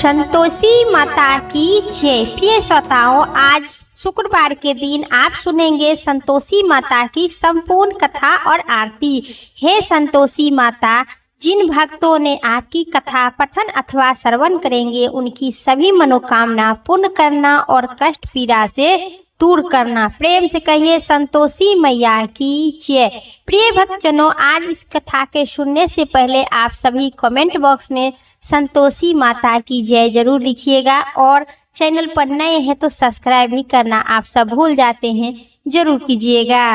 संतोषी माता की जय। प्रिय श्रोताओं, आज शुक्रवार के दिन आप सुनेंगे संतोषी माता की संपूर्ण कथा और आरती। हे संतोषी माता, जिन भक्तों ने आपकी कथा पठन अथवा श्रवण करेंगे उनकी सभी मनोकामना पूर्ण करना और कष्ट पीड़ा से दूर करना। प्रेम से कहिए संतोषी मैया की जय। प्रिय भक्तजनों, आज इस कथा के सुनने से पहले आप सभी कमेंट बॉक्स में संतोषी माता की जय जरूर लिखिएगा और चैनल पर नए हैं तो सब्सक्राइब भी करना आप सब भूल जाते हैं, जरूर कीजिएगा।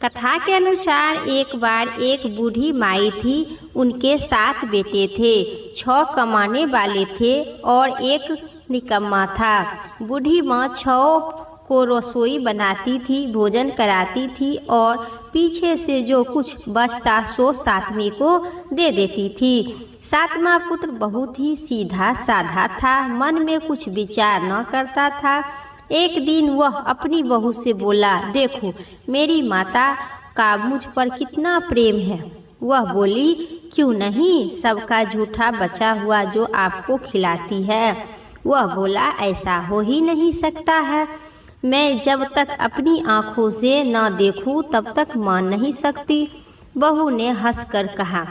कथा के अनुसार एक बार एक बूढ़ी माई थी। उनके 7 बेटे थे, 6 कमाने वाले थे और एक निकम्मा था। बूढ़ी माँ 6 को रसोई बनाती थी, भोजन कराती थी और पीछे से जो कुछ बचता सो 7वीं को दे देती थी। 7वां पुत्र बहुत ही सीधा साधा था, मन में कुछ विचार न करता था। एक दिन वह अपनी बहू से बोला, देखो मेरी माता का मुझ पर कितना प्रेम है। वह बोली, क्यों नहीं, सबका झूठा बचा हुआ जो आपको खिलाती है। वह बोला, ऐसा हो ही नहीं सकता है, मैं जब तक अपनी आँखों से न देखूं तब तक मान नहीं सकती। बहू ने हंसकर कहा,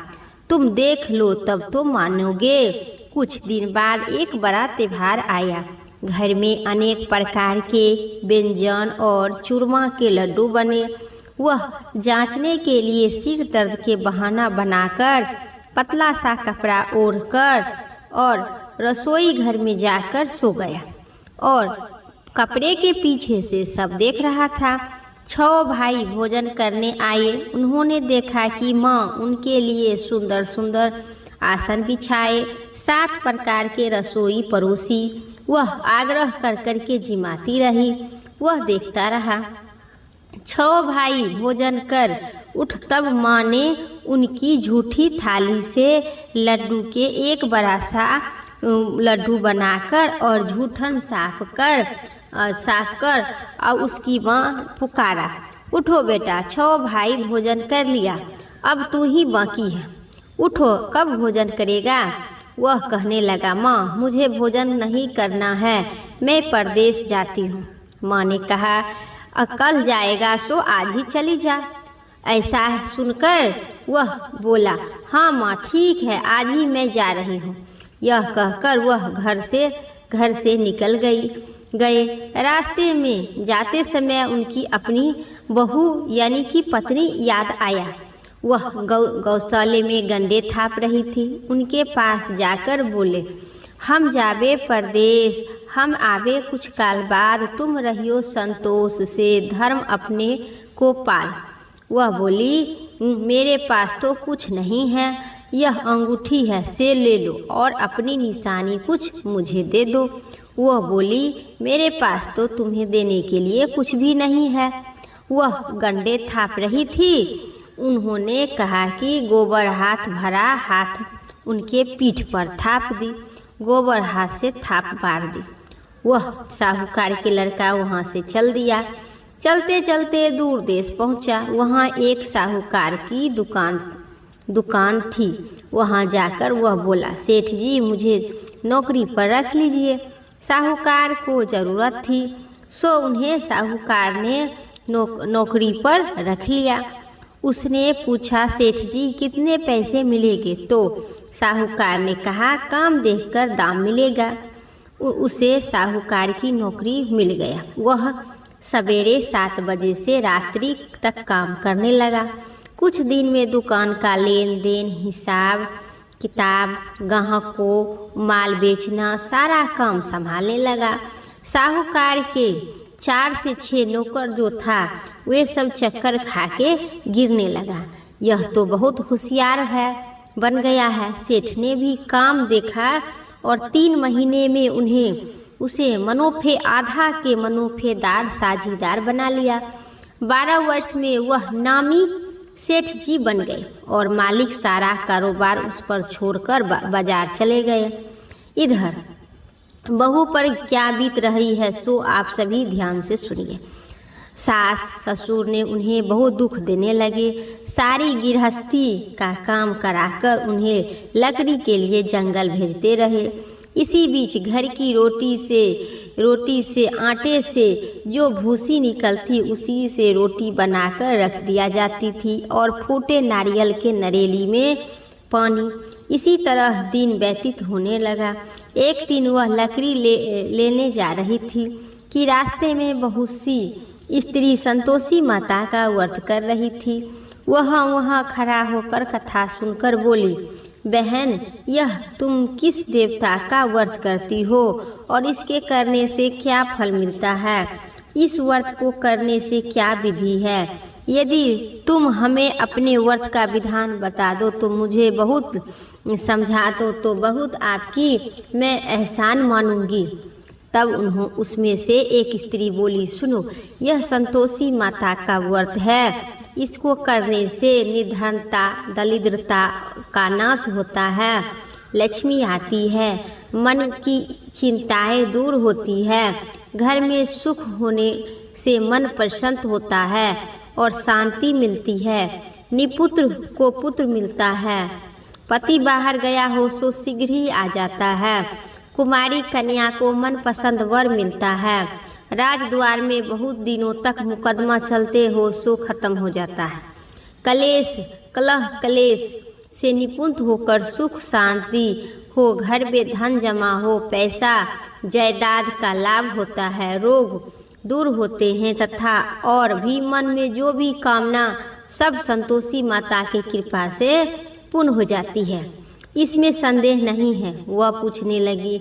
तुम देख लो तब तो मानोगे। कुछ दिन बाद एक बड़ा त्योहार आया। घर में अनेक प्रकार के व्यंजन और चूरमा के लड्डू बने। वह जांचने के लिए सिर दर्द के बहाना बनाकर पतला सा कपड़ा ओढ़कर और रसोई घर में जाकर सो गया और कपड़े के पीछे से सब देख रहा था। 6 भाई भोजन करने आए। उन्होंने देखा कि माँ उनके लिए सुंदर सुंदर आसन बिछाए, 7 प्रकार के रसोई परोसी। वह आग्रह कर कर के जिमाती रही। वह देखता रहा। 6 भाई भोजन कर उठ तब माँ ने उनकी झूठी थाली से लड्डू के एक बड़ा सा लड्डू बनाकर और झूठन साफ कर और उसकी माँ पुकारा, उठो बेटा, 6 भाई भोजन कर लिया, अब तू ही बाकी है, उठो, कब भोजन करेगा। वह कहने लगा, माँ मुझे भोजन नहीं करना है, मैं परदेश जाती हूँ। माँ ने कहा, कल जाएगा सो आज ही चली जा। ऐसा सुनकर वह बोला, हाँ माँ ठीक है, आज ही मैं जा रही हूँ। यह कहकर वह घर से निकल गए। रास्ते में जाते समय उनकी अपनी बहू यानी कि पत्नी याद आया। वह गौशाले में गंडे थाप रही थी। उनके पास जाकर बोले, हम जावे परदेश, हम आवे कुछ काल बाद, तुम रहियो संतोष से, धर्म अपने को पाल। वह बोली, मेरे पास तो कुछ नहीं है, यह अंगूठी है, से ले लो और अपनी निशानी कुछ मुझे दे दो। वह बोली, मेरे पास तो तुम्हें देने के लिए कुछ भी नहीं है। वह गंडे थाप रही थी। उन्होंने कहा कि गोबर हाथ भरा हाथ उनके पीठ पर थाप दी। गोबर हाथ से थाप मार दी। वह साहूकार के लड़का वहाँ से चल दिया। चलते चलते दूर देश पहुँचा। वहाँ एक साहूकार की दुकान थी। वहाँ जाकर वह बोला, सेठ जी मुझे नौकरी पर रख लीजिए। साहूकार को ज़रूरत थी, सो उन्हें साहूकार ने नौकरी पर रख लिया। उसने पूछा, सेठ जी कितने पैसे मिलेंगे? तो साहूकार ने कहा, काम देखकर दाम मिलेगा। उसे साहूकार की नौकरी मिल गया। वह सवेरे 7 बजे से रात्रि तक काम करने लगा। कुछ दिन में दुकान का लेन देन, हिसाब किताब, ग्राहक को माल बेचना, सारा काम संभालने लगा। साहूकार के 4 से 6 नौकर जो था वे सब चक्कर खा के गिरने लगा। यह तो बहुत होशियार बन गया है। सेठ ने भी काम देखा और 3 महीने में उसे मनोफे आधा के मनोफेदार साझीदार बना लिया। 12 वर्ष में वह नामी सेठ जी बन गए और मालिक सारा कारोबार उस पर छोड़कर बाजार चले गए। इधर बहू पर क्या बीत रही है सो आप सभी ध्यान से सुनिए। सास ससुर ने उन्हें बहुत दुख देने लगे। सारी गृहस्थी का काम कराकर उन्हें लकड़ी के लिए जंगल भेजते रहे। इसी बीच घर की रोटी से आटे से जो भूसी निकलती उसी से रोटी बनाकर रख दिया जाती थी और फूटे नारियल के नरेली में पानी। इसी तरह दिन व्यतीत होने लगा। एक दिन वह लकड़ी लेने जा रही थी कि रास्ते में बहुत सी स्त्री संतोषी माता का व्रत कर रही थी। वह वहाँ खड़ा होकर कथा सुनकर बोली, बहन, यह तुम किस देवता का व्रत करती हो और इसके करने से क्या फल मिलता है? इस व्रत को करने से क्या विधि है? यदि तुम हमें अपने व्रत का विधान बता दो तो मुझे बहुत समझा दो तो बहुत आपकी मैं एहसान मानूंगी। तब उसमें से एक स्त्री बोली, सुनो, यह संतोषी माता का व्रत है। इसको करने से निर्धनता दरिद्रता का नाश होता है, लक्ष्मी आती है, मन की चिंताएं दूर होती है, घर में सुख होने से मन प्रसन्न होता है और शांति मिलती है, निपुत्र को पुत्र मिलता है, पति बाहर गया हो सो शीघ्र ही आ जाता है, कुमारी कन्या को मन पसंद वर मिलता है, राजद्वार में बहुत दिनों तक मुकदमा चलते हो सो खत्म हो जाता है, कलेश से निपुण होकर सुख शांति हो, घर में धन जमा हो, पैसा जायदाद का लाभ होता है, रोग दूर होते हैं तथा और भी मन में जो भी कामना सब संतोषी माता की कृपा से पूर्ण हो जाती है। इसमें संदेह नहीं है। वह पूछने लगी,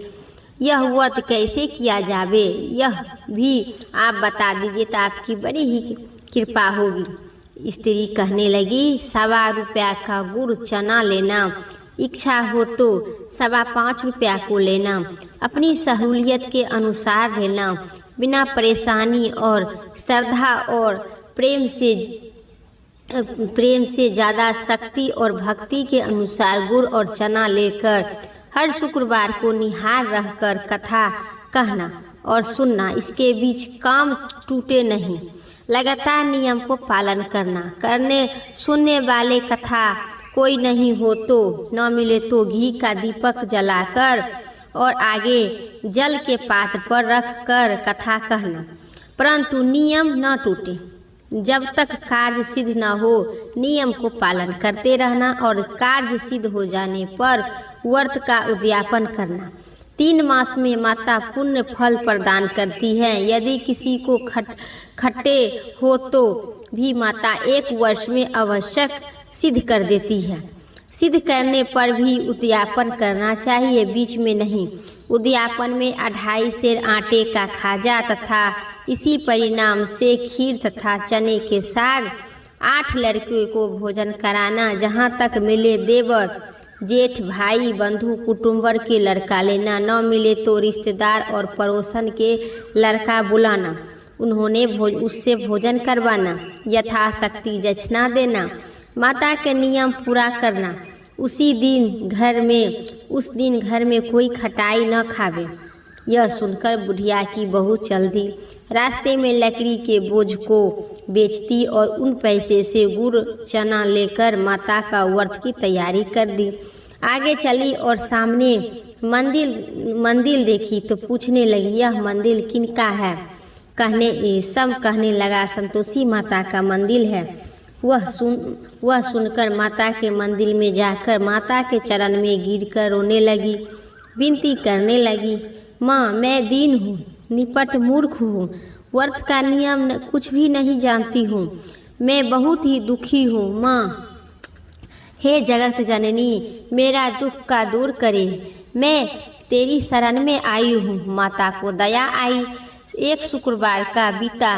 यह व्रत कैसे किया जावे, यह भी आप बता दीजिए तो आपकी बड़ी ही कृपा होगी। स्त्री कहने लगी, 1.25 रुपया का गुड़ चना लेना, इच्छा हो तो 5.25 रुपया को लेना, अपनी सहूलियत के अनुसार लेना, बिना परेशानी और श्रद्धा और प्रेम से ज़्यादा शक्ति और भक्ति के अनुसार गुड़ और चना लेकर हर शुक्रवार को निहार रहकर कथा कहना और सुनना। इसके बीच काम टूटे नहीं, लगातार नियम को पालन करने सुनने वाले कथा कोई नहीं हो तो न मिले तो घी का दीपक जलाकर और आगे जल के पात्र पर रखकर कथा कहना, परंतु नियम न टूटे। जब तक कार्य सिद्ध न हो नियम को पालन करते रहना और कार्य सिद्ध हो जाने पर व्रत का उद्यापन करना। 3 मास में माता पुण्य फल प्रदान करती है। यदि किसी को खट्टे हो तो भी माता 1 वर्ष में आवश्यक सिद्ध कर देती है। सिद्ध करने पर भी उद्यापन करना चाहिए, बीच में नहीं। उद्यापन में 2.5 सेर आटे का खाजा तथा इसी परिणाम से खीर तथा चने के साग, 8 लड़कियों को भोजन कराना, जहाँ तक मिले देवर जेठ भाई बंधु कुटुंबर के लड़का लेना, न मिले तो रिश्तेदार और पड़ोसन के लड़का बुलाना, उन्होंने उससे भोजन करवाना, यथाशक्ति दक्षिणा देना, माता के नियम पूरा करना। उस दिन घर में कोई खटाई न खावे। यह सुनकर बुढ़िया की बहू चल दी। रास्ते में लकड़ी के बोझ को बेचती और उन पैसे से गुड़ चना लेकर माता का व्रत की तैयारी कर दी। आगे चली और सामने मंदिर देखी तो पूछने लगी, यह मंदिर किनका है? कहने लगा, संतोषी माता का मंदिर है। वह सुनकर माता के मंदिर में जाकर माता के चरण में गिरकर रोने लगी, विनती करने लगी, माँ, मैं दीन हूँ, निपट मूर्ख हूँ, व्रत का नियम कुछ भी नहीं जानती हूँ, मैं बहुत ही दुखी हूँ। माँ, हे जगत जननी, मेरा दुख का दूर करे, मैं तेरी शरण में आई हूँ। माता को दया आई। एक शुक्रवार का बीता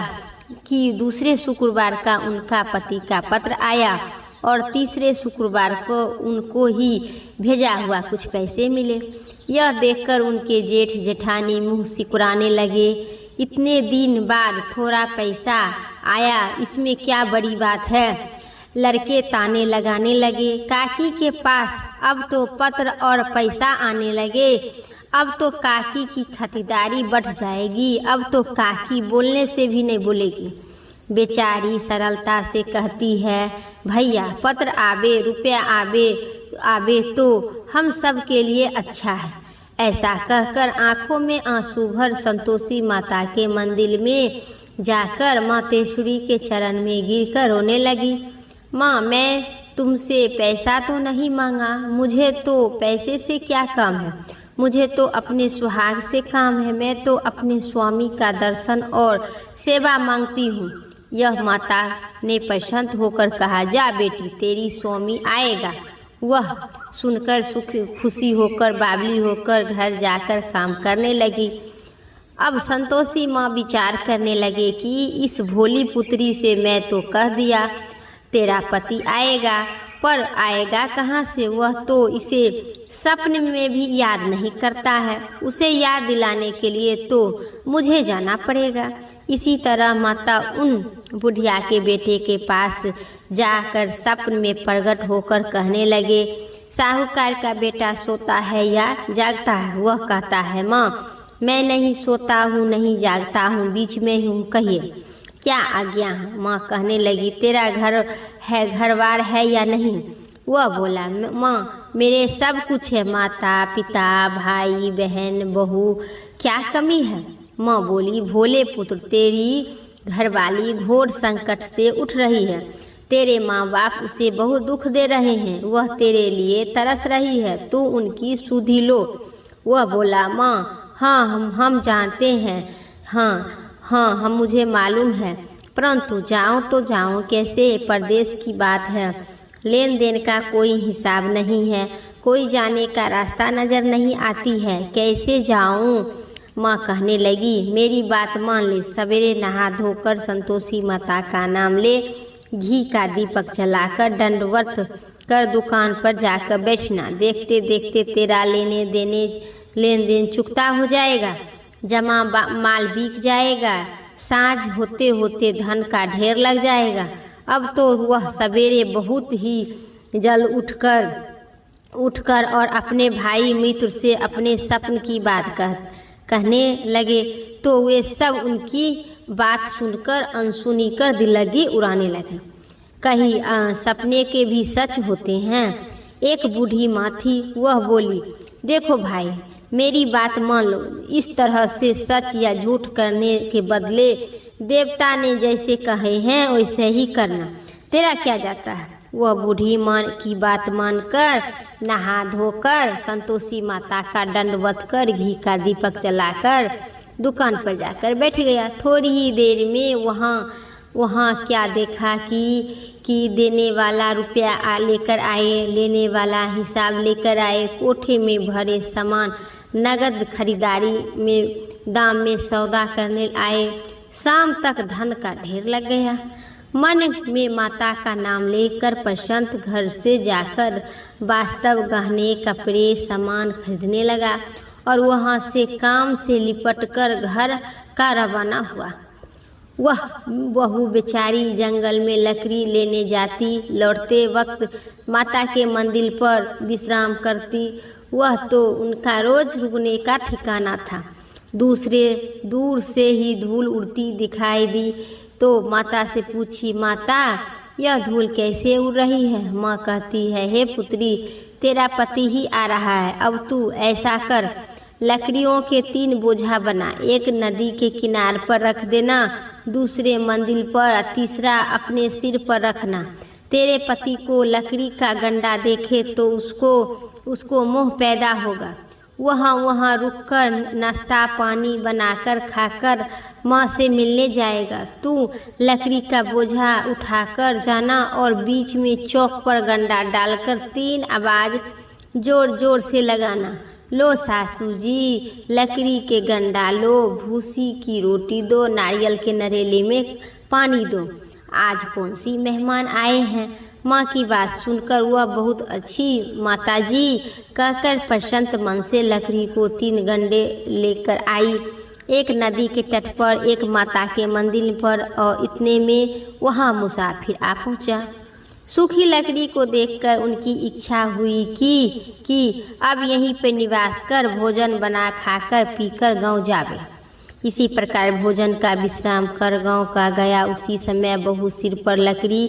कि दूसरे शुक्रवार का उनका पति का पत्र आया और तीसरे शुक्रवार को उनको ही भेजा हुआ कुछ पैसे मिले। यह देखकर उनके जेठ जेठानी मुंह सिकुड़ाने लगे। इतने दिन बाद थोड़ा पैसा आया, इसमें क्या बड़ी बात है? लड़के ताने लगाने लगे। काकी के पास अब तो पत्र और पैसा आने लगे, अब तो काकी की खातिरदारी बढ़ जाएगी, अब तो काकी बोलने से भी नहीं बोलेगी। बेचारी सरलता से कहती है, भैया, पत्र आवे, रुपया आवे तो हम सब के लिए अच्छा है। ऐसा कहकर आंखों में आंसू भर संतोषी माता के मंदिर में जाकर मातेश्वरी के चरण में गिरकर रोने लगी। माँ, मैं तुमसे पैसा तो नहीं मांगा, मुझे तो पैसे से क्या काम है, मुझे तो अपने सुहाग से काम है। मैं तो अपने स्वामी का दर्शन और सेवा मांगती हूँ। यह माता ने प्रसन्न होकर कहा, जा बेटी, तेरी स्वामी आएगा। वह सुनकर खुशी होकर बावली होकर घर जाकर काम करने लगी। अब संतोषी माँ विचार करने लगे कि इस भोली पुत्री से मैं तो कह दिया तेरा पति आएगा, पर आएगा कहाँ से? वह तो इसे सपने में भी याद नहीं करता है। उसे याद दिलाने के लिए तो मुझे जाना पड़ेगा। इसी तरह माता उन बुढ़िया के बेटे के पास जाकर सपने में प्रकट होकर कहने लगे, साहूकार का बेटा सोता है या जागता है? वह कहता है, माँ, मैं नहीं सोता हूँ नहीं जागता हूँ, बीच में हूँ, कहिए क्या आज्ञा है? माँ कहने लगी, तेरा घर है, घरबार है या नहीं? वह बोला, माँ, मेरे सब कुछ है, माता पिता भाई बहन बहू, क्या कमी है? माँ बोली, भोले पुत्र, तेरी घरवाली घोर संकट से उठ रही है। तेरे माँ बाप उसे बहुत दुख दे रहे हैं, वह तेरे लिए तरस रही है, तू उनकी सुधि लो। वह बोला, माँ, हाँ हम जानते हैं, हाँ हम मुझे मालूम है, परंतु जाऊँ तो जाऊँ कैसे? परदेश की बात है, लेन देन का कोई हिसाब नहीं है, कोई जाने का रास्ता नज़र नहीं आती है, कैसे जाऊँ? माँ कहने लगी, मेरी बात मान ले, सवेरे नहा धोकर संतोषी माता का नाम ले, घी का दीपक जलाकर दंडवत कर दुकान पर जाकर बैठना। देखते देखते तेरा लेन देन चुकता हो जाएगा, जमा माल बिक जाएगा, सांझ होते होते धन का ढेर लग जाएगा। अब तो वह सवेरे बहुत ही जल्द उठकर और अपने भाई मित्र से अपने सपन की बात कहने लगे, तो वे सब उनकी बात सुनकर अनसुनी कर दिलगी उड़ाने लगे। कहीं सपने के भी सच होते हैं। एक बूढ़ी माँ थी, वह बोली, देखो भाई, मेरी बात मान लो, इस तरह से सच या झूठ करने के बदले देवता ने जैसे कहे हैं वैसे ही करना, तेरा क्या जाता है? वह बूढ़ी माँ की बात मानकर नहा धोकर संतोषी माता का दंडवत कर घी का दीपक जलाकर दुकान पर जाकर बैठ गया। थोड़ी ही देर में वहाँ क्या देखा कि देने वाला रुपया लेकर आए, लेने वाला हिसाब लेकर आए, कोठे में भरे सामान नगद खरीदारी में दाम में सौदा करने आए। शाम तक धन का ढेर लग गया। मन में माता का नाम लेकर प्रशांत घर से जाकर वास्तव गहने कपड़े सामान खरीदने लगा और वहाँ से काम से लिपटकर घर का रवाना हुआ। वह बहू बेचारी जंगल में लकड़ी लेने जाती, लौटते वक्त माता के मंदिर पर विश्राम करती। वह तो उनका रोज रुकने का ठिकाना था। दूर से ही धूल उड़ती दिखाई दी तो माता से पूछी, माता, यह धूल कैसे उड़ रही है? माँ कहती है, हे पुत्री, तेरा पति ही आ रहा है। अब तू ऐसा कर, लकड़ियों के 3 बोझा बना, एक नदी के किनार पर रख देना, दूसरे मंदिर पर, तीसरा अपने सिर पर रखना। तेरे पति को लकड़ी का गंडा देखे तो उसको मोह पैदा होगा। वहाँ रुककर नाश्ता पानी बनाकर खाकर माँ से मिलने जाएगा। तू लकड़ी का बोझा उठाकर जाना और बीच में चौक पर गंडा डालकर 3 आवाज़ जोर जोर से लगाना, लो सासू जी, लकड़ी के गंडा लो, भूसी की रोटी दो, नारियल के नरेले में पानी दो, आज कौन सी मेहमान आए हैं? माँ की बात सुनकर वह बहुत अच्छी माताजी कहकर प्रसन्न मन से लकड़ी को 3 गंडे लेकर आई। एक नदी के तट पर, एक माता के मंदिर पर, और इतने में वहाँ मुसाफिर आ पहुँचा। सूखी लकड़ी को देखकर उनकी इच्छा हुई कि अब यहीं पर निवास कर भोजन बना खाकर पीकर गांव जावे। इसी प्रकार भोजन का विश्राम कर गांव का गया। उसी समय बहू सिर पर लकड़ी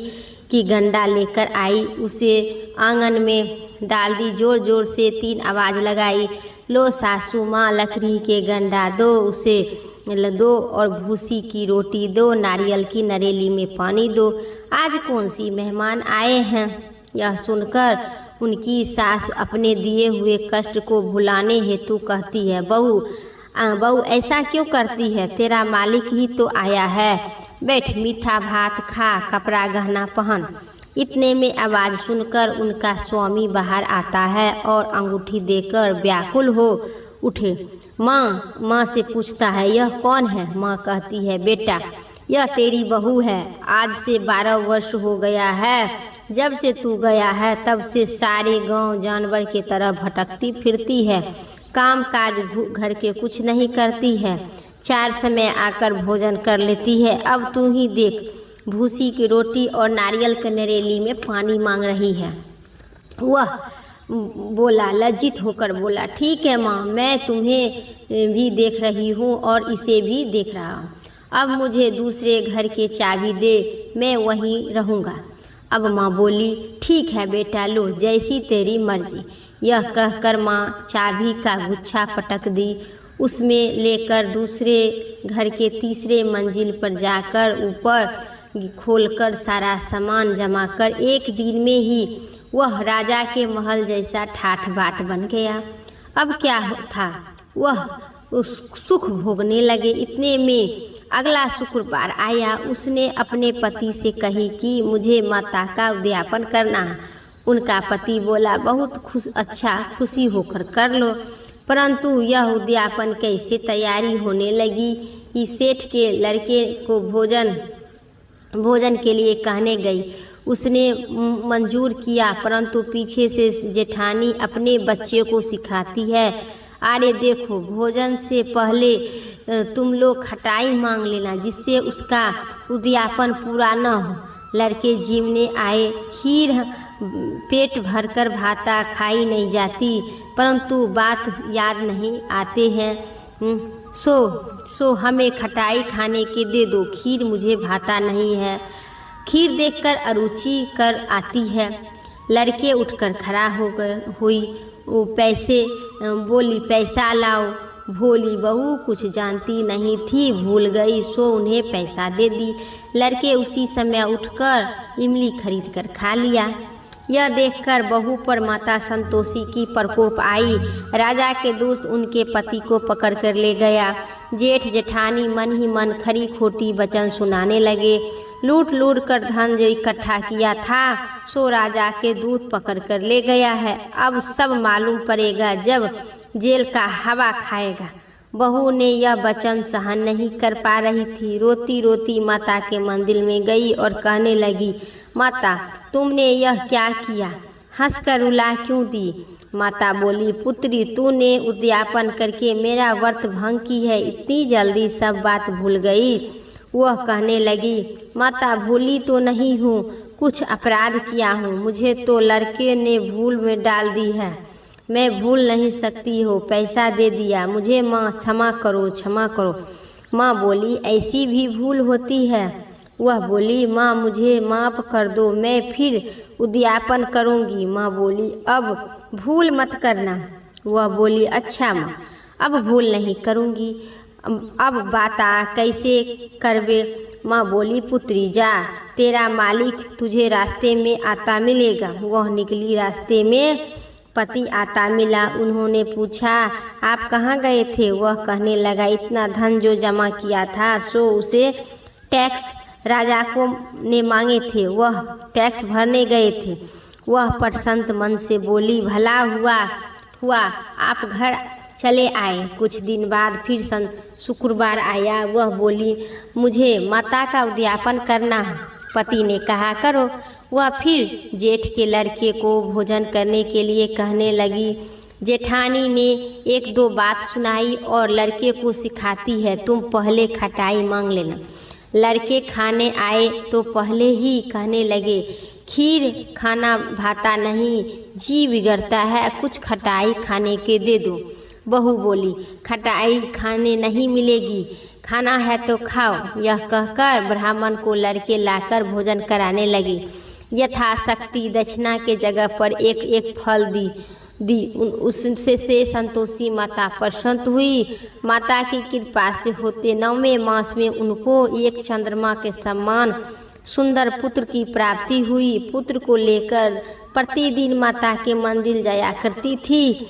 की गंडा लेकर आई, उसे आंगन में डाल दी, जोर जोर से 3 आवाज़ लगाई, लो सासू माँ लकड़ी के गंडा दो, उसे दो और भूसी की रोटी दो, नारियल की नरेली में पानी दो, आज कौन सी मेहमान आए हैं। यह सुनकर उनकी सास अपने दिए हुए कष्ट को भुलाने हेतु कहती है, बहू बहू ऐसा क्यों करती है, तेरा मालिक ही तो आया है, बैठ मीठा भात खा, कपड़ा गहना पहन। इतने में आवाज़ सुनकर उनका स्वामी बाहर आता है और अंगूठी देकर व्याकुल हो उठे। माँ से पूछता है, यह कौन है। माँ कहती है, बेटा यह तेरी बहू है, आज से 12 वर्ष हो गया है, जब से तू गया है तब से सारे गांव जानवर की तरह भटकती फिरती है, काम काज घर के कुछ नहीं करती है, 4 समय आकर भोजन कर लेती है, अब तू ही देख भूसी की रोटी और नारियल के नरेली में पानी मांग रही है। वह बोला, लज्जित होकर बोला, ठीक है माँ, मैं तुम्हें भी देख रही हूँ और इसे भी देख रहा हूँ, अब मुझे दूसरे घर की चाबी दे, मैं वहीं रहूँगा। अब माँ बोली, ठीक है बेटा, लो जैसी तेरी मर्जी। यह कहकर माँ चाबी का गुच्छा पटक दी, उसमें लेकर दूसरे घर के तीसरे मंजिल पर जाकर ऊपर खोलकर सारा सामान जमा कर एक दिन में ही वह राजा के महल जैसा ठाठ बाट बन गया। अब क्या था, वह उस सुख भोगने लगे। इतने में अगला शुक्रवार आया। उसने अपने पति से कही कि मुझे माता का उद्यापन करना है। उनका पति बोला, बहुत खुशी होकर कर लो। परंतु यह उद्यापन कैसे तैयारी होने लगी कि सेठ के लड़के को भोजन के लिए कहने गई। उसने मंजूर किया, परंतु पीछे से जेठानी अपने बच्चे को सिखाती है, अरे देखो, भोजन से पहले तुम लोग खटाई मांग लेना, जिससे उसका उद्यापन पूरा न हो। लड़के जीवने आए, खीर पेट भरकर भाता खाई नहीं जाती, परंतु बात याद नहीं आते हैं। सो हमें खटाई खाने के दे दो, खीर मुझे भाता नहीं है। खीर देखकर अरुचि कर आती है। लड़के उठकर खड़ा हुई, वो बोली, पैसा लाओ। भोली बहू कुछ जानती नहीं थी, भूल गई, सो उन्हें पैसा दे दी। लड़के उसी समय उठकर इमली खरीद कर खा लिया। यह देखकर बहू पर माता संतोषी की प्रकोप आई। राजा के दोस्त उनके पति को पकड़ कर ले गया। जेठ जेठानी मन ही मन खरी खोटी वचन सुनाने लगे। लूट कर धन जो इकट्ठा किया था सो राजा के दूत पकड़ कर ले गया है। अब सब मालूम पड़ेगा जब जेल का हवा खाएगा। बहू ने यह वचन सहन नहीं कर पा रही थी। रोती रोती माता के मंदिर में गई और कहने लगी, माता तुमने यह क्या किया, हंसकर रुला क्यों दी। माता बोली, पुत्री तूने उद्यापन करके मेरा व्रत भंग की है, इतनी जल्दी सब बात भूल गई। वह कहने लगी, माता भूली तो नहीं हूँ, कुछ अपराध किया हूँ, मुझे तो लड़के ने भूल में डाल दी है, मैं भूल नहीं सकती हो, पैसा दे दिया, मुझे माँ क्षमा करो। माँ बोली, ऐसी भी भूल होती है। वह बोली, माँ मुझे माफ़ कर दो, मैं फिर उद्यापन करूँगी। माँ बोली, अब भूल मत करना। वह बोली, अच्छा माँ, अब भूल नहीं करूँगी। अब बाता कैसे करबे। माँ बोली, पुत्री जा, तेरा मालिक तुझे रास्ते में आता मिलेगा। वह निकली, रास्ते में पति आता मिला। उन्होंने पूछा, आप कहाँ गए थे। वह कहने लगा, इतना धन जो जमा किया था सो उसे टैक्स राजा को ने मांगे थे, वह टैक्स भरने गए थे। वह प्रसन्न मन से बोली, भला हुआ आप घर चले आए। कुछ दिन बाद फिर शुक्रवार आया। वह बोली, मुझे माता का उद्यापन करना है। पति ने कहा, करो। वह फिर जेठ के लड़के को भोजन करने के लिए कहने लगी। जेठानी ने 1-2 बात सुनाई और लड़के को सिखाती है, तुम पहले खटाई मांग लेना। लड़के खाने आए तो पहले ही कहने लगे, खीर खाना भाता नहीं, जी बिगड़ता है, कुछ खटाई खाने के दे दो। बहू बोली, खटाई खाने नहीं मिलेगी, खाना है तो खाओ। यह कहकर ब्राह्मण को लड़के लाकर भोजन कराने लगी। यथाशक्ति दक्षिणा के जगह पर एक फल दी। दी। उससे से संतोषी माता प्रसन्न हुई। माता की कृपा से होते 9वें मास में उनको एक चंद्रमा के समान सुंदर पुत्र की प्राप्ति हुई। पुत्र को लेकर प्रतिदिन माता के मंदिर जाया करती थी।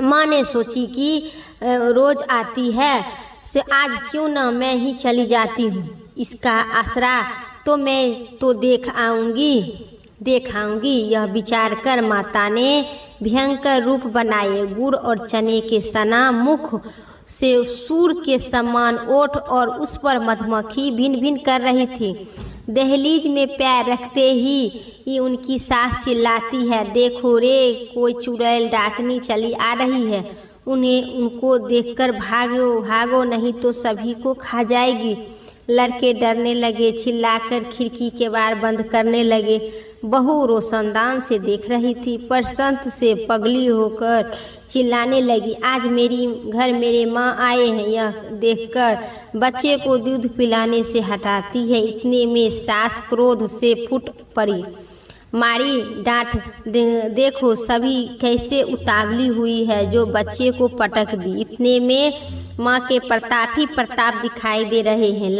माँ ने सोची कि रोज आती है से आज क्यों न मैं ही चली जाती हूँ, इसका आसरा तो मैं तो देख आऊँगी। यह विचार कर माता ने भयंकर रूप बनाए। गुड़ और चने के सना मुख से सूर के समान ओठ और उस पर मधुमक्खी भिन भिन कर रही थी। दहलीज में पैर रखते ही उनकी सास चिल्लाती है, देखो रे कोई चुड़ैल डाकनी चली आ रही है, उनको देखकर भागो नहीं तो सभी को खा जाएगी। लड़के डरने लगे, चिल्लाकर खिड़की के बार बंद करने लगे। बहू रोशनदान से देख रही थी, पर संत से पगली होकर चिल्लाने लगी, आज मेरे माँ आए हैं। यह देखकर बच्चे को दूध पिलाने से हटाती है। इतने में सास क्रोध से फूट पड़ी, मारी डांट, देखो सभी कैसे उतावली हुई है जो बच्चे को पटक दी। इतने में माँ के प्रताप ही प्रताप दिखाई दे रहे हैं।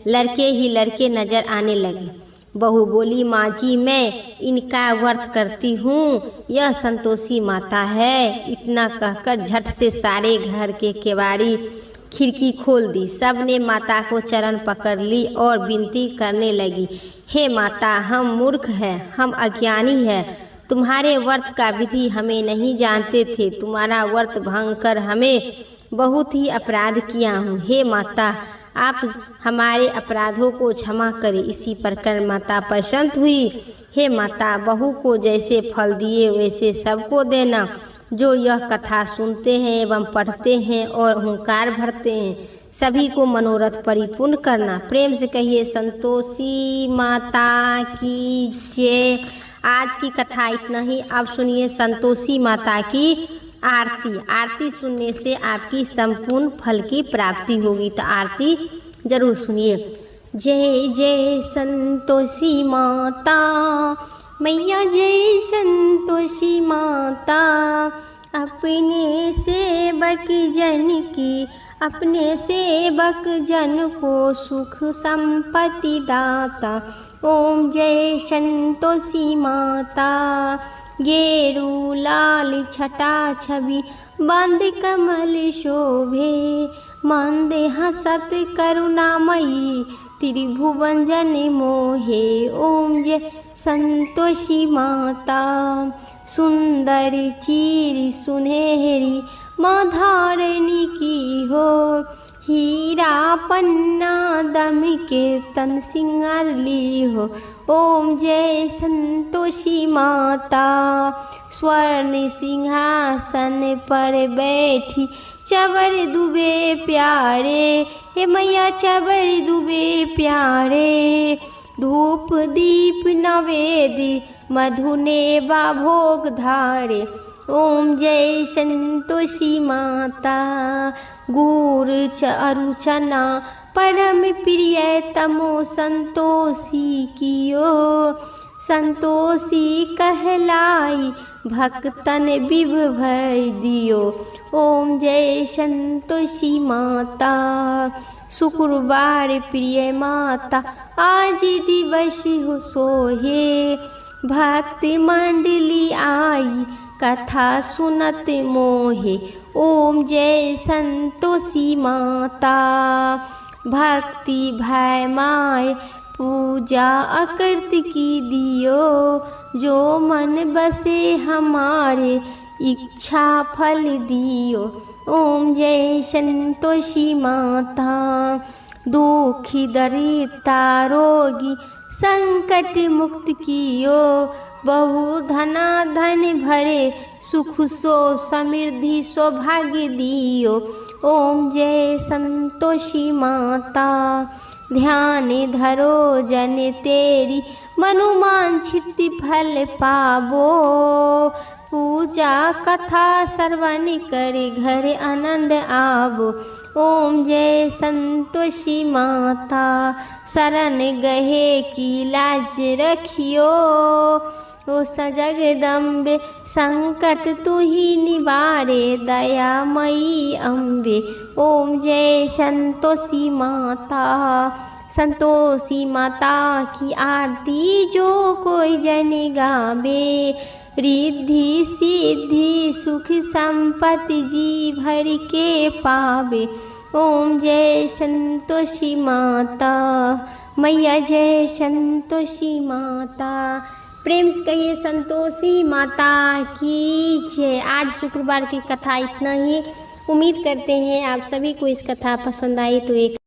लड़के ही लड़के नजर आने लगे। बहू बोली, माँ जी मैं इनका व्रत करती हूँ, यह संतोषी माता है। इतना कहकर झट से सारे घर के केवाड़ी खिड़की खोल दी। सब ने माता को चरण पकड़ ली और विनती करने लगी, हे माता, हम मूर्ख हैं, हम अज्ञानी हैं, तुम्हारे व्रत का विधि हमें नहीं जानते थे। तुम्हारा व्रत भंग कर हमें बहुत ही अपराध किया हूँ। हे माता, आप हमारे अपराधों को क्षमा करें। इसी प्रकार माता प्रसन्न हुई। हे माता, बहू को जैसे फल दिए वैसे सबको देना जो यह कथा सुनते हैं एवं पढ़ते हैं और हुंकार भरते हैं। सभी को मनोरथ परिपूर्ण करना। प्रेम से कहिए संतोषी माता की जय। आज की कथा इतना ही। अब सुनिए संतोषी माता की आरती। आरती सुनने से आपकी संपूर्ण फल की प्राप्ति होगी, तो आरती जरूर सुनिए। जय जय संतोषी माता मैया, जय संतोषी माता, अपने सेवक जन को सुख संपत्ति दाता। ओम जय संतोषी माता। गेरू लाल छटा छवि बंद कमल शोभे, मंद हसत करुणामयी त्रिभुवन जन मोहे। ओम जय संतोषी माता। सुंदर चीर सुनहरी मधारणी की हो, हीरा पन्ना दम के तन सिंगार ली हो। ओम जय संतोषी माता। स्वर्ण सिंहासन पर बैठी चवर दुबे प्यारे, हे मैया चवर दुबे प्यारे। धूप दीप नवेदी मधुने भोग धारे। ओम जय संतोषी माता। गुर चारु चना परम प्रिय तमो संतोषी कियो, संतोषी कहलाई भक्तन विभव दियो। ओम जय संतोषी माता। शुक्रवार प्रिय माता आज दिवस हो सोहे, भक्ति मंडली आई कथा सुनत मोहे। ओम जय संतोषी माता। भक्ति भय माय पूजा अकृत की दियो, जो मन बसे हमारे इच्छा फल दियो। ओम जय संतोषी माता। दुखी दरिद्र रोगी संकट मुक्त कियो, बहु धना धन भरे सुख सो समृद्धि सौभाग्य दियो। ओम जय संतोषी माता। ध्यान धरो जन तेरी मनुवांछित फल पावो, पूजा कथा श्रवण कर घर आनंद आवो। ओम जय संतोषी माता। शरण गहे की लाज रखियो, ओ जगदम्बे संकट तू ही निवारे दयामयी अम्बे। ओम जय संतोषी माता। संतोषी माता की आरती जो कोई जन गावे, रिद्धि सिद्धि सुख संपत्ति जी भर के पावे। ओम जय संतोषी माता। मैया जय संतोषी माता। प्रेम से कहिए संतोषी माता की जय। आज शुक्रवार की कथा इतना ही। उम्मीद करते हैं आप सभी को इस कथा पसंद आई तो एक